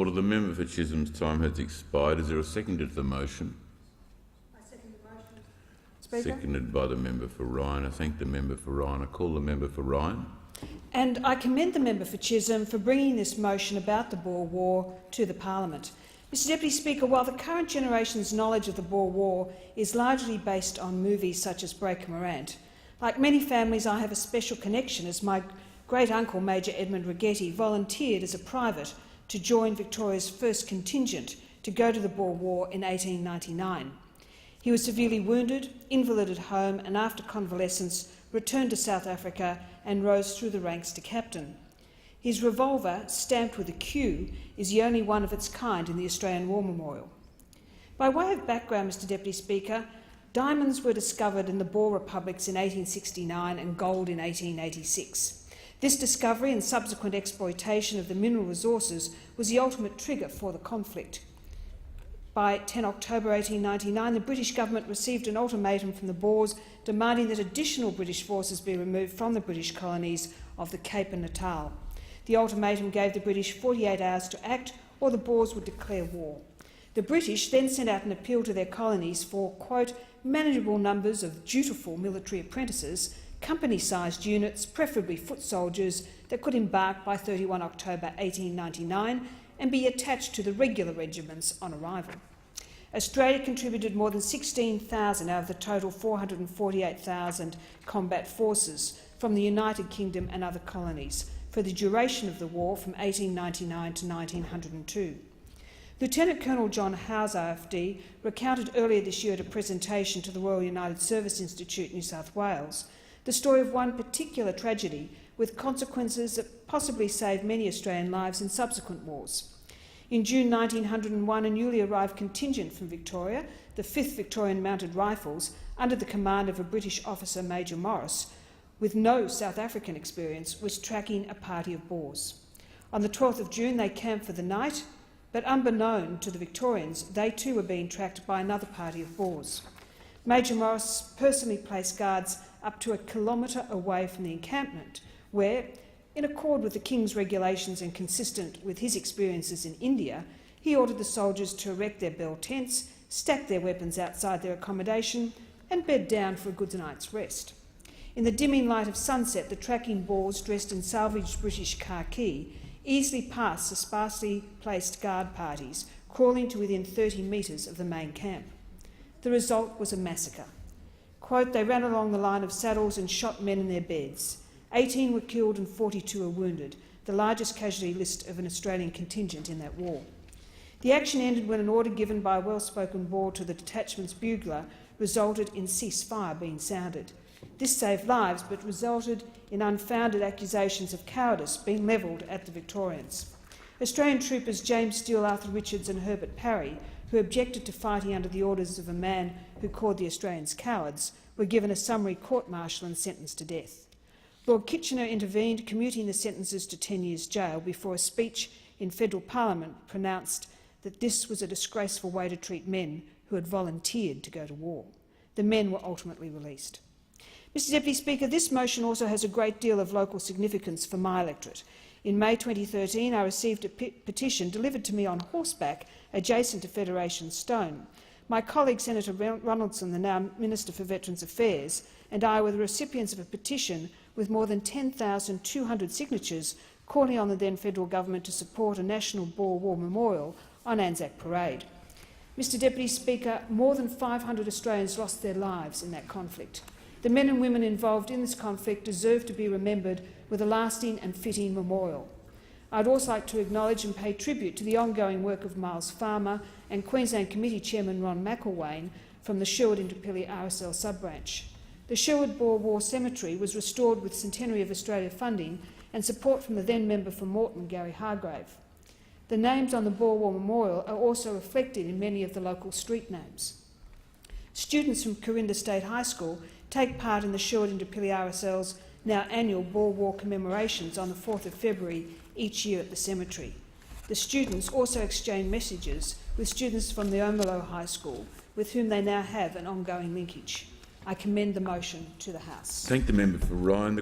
Order. The member for Chisholm's time has expired. Is there a seconder to the motion? I second the motion, Speaker. Seconded by the member for Ryan. I thank the member for Ryan. I call the member for Ryan. And I commend the member for Chisholm for bringing this motion about the Boer War to the Parliament. Mr Deputy Speaker, while the current generation's knowledge of the Boer War is largely based on movies such as Breaker Morant, like many families I have a special connection as my great-uncle Major Edmund Rigetti volunteered as a private to join Victoria's first contingent to go to the Boer War in 1899. He was severely wounded, invalided home, and after convalescence returned to South Africa and rose through the ranks to captain. His revolver, stamped with a Q, is the only one of its kind in the Australian War Memorial. By way of background, Mr Deputy Speaker, diamonds were discovered in the Boer republics in 1869 and gold in 1886. This discovery and subsequent exploitation of the mineral resources was the ultimate trigger for the conflict. By 10 October 1899, the British government received an ultimatum from the Boers demanding that additional British forces be removed from the British colonies of the Cape and Natal. The ultimatum gave the British 48 hours to act, or the Boers would declare war. The British then sent out an appeal to their colonies for, quote, manageable numbers of dutiful military apprentices, company-sized units, preferably foot soldiers, that could embark by 31 October 1899 and be attached to the regular regiments on arrival. Australia contributed more than 16,000 out of the total 448,000 combat forces from the United Kingdom and other colonies for the duration of the war from 1899 to 1902. Lieutenant Colonel John Howes, AFD, recounted earlier this year at a presentation to the Royal United Service Institute, New South Wales, the story of one particular tragedy with consequences that possibly saved many Australian lives in subsequent wars. In June 1901, a newly arrived contingent from Victoria, the 5th Victorian Mounted Rifles, under the command of a British officer, Major Morris, with no South African experience, was tracking a party of Boers. On the 12th of June, they camped for the night, but unbeknown to the Victorians, they too were being tracked by another party of Boers. Major Morris personally placed guards up to 1 kilometre away from the encampment, where, in accord with the King's regulations and consistent with his experiences in India, he ordered the soldiers to erect their bell tents, stack their weapons outside their accommodation, and bed down for a good night's rest. In the dimming light of sunset, the tracking Boers, dressed in salvaged British khaki, easily passed the sparsely placed guard parties, crawling to within 30 metres of the main camp. The result was a massacre. Quote, they ran along the line of saddles and shot men in their beds. 18 were killed and 42 were wounded, the largest casualty list of an Australian contingent in that war. The action ended when an order given by a well-spoken Boer to the detachment's bugler resulted in ceasefire being sounded. This saved lives, but resulted in unfounded accusations of cowardice being levelled at the Victorians. Australian troopers James Steele, Arthur Richards and Herbert Parry, who objected to fighting under the orders of a man who called the Australians cowards, were given a summary court-martial and sentenced to death. Lord Kitchener intervened, commuting the sentences to 10 years' jail before a speech in federal parliament pronounced that this was a disgraceful way to treat men who had volunteered to go to war. The men were ultimately released. Mr Deputy Speaker, this motion also has a great deal of local significance for my electorate. In May 2013, I received a petition delivered to me on horseback adjacent to Federation Stone. My colleague Senator Ronaldson, the now Minister for Veterans Affairs, and I were the recipients of a petition with more than 10,200 signatures calling on the then federal government to support a national Boer War Memorial on Anzac Parade. Mr Deputy Speaker, more than 500 Australians lost their lives in that conflict. The men and women involved in this conflict deserve to be remembered with a lasting and fitting memorial. I'd also like to acknowledge and pay tribute to the ongoing work of Miles Farmer and Queensland Committee Chairman Ron McElwain from the Sherwood-Indooroopilly RSL sub-branch. The Sherwood Boer War Cemetery was restored with Centenary of Australia funding and support from the then member for Moreton, Gary Hargrave. The names on the Boer War Memorial are also reflected in many of the local street names. Students from Corinda State High School take part in the Sherwood-Indooroopilly RSL's now annual Boer War commemorations on the 4th of February each year at the cemetery. The students also exchange messages with students from the Omelo High School, with whom they now have an ongoing linkage. I commend the motion to the House. Thank the member for Ryan.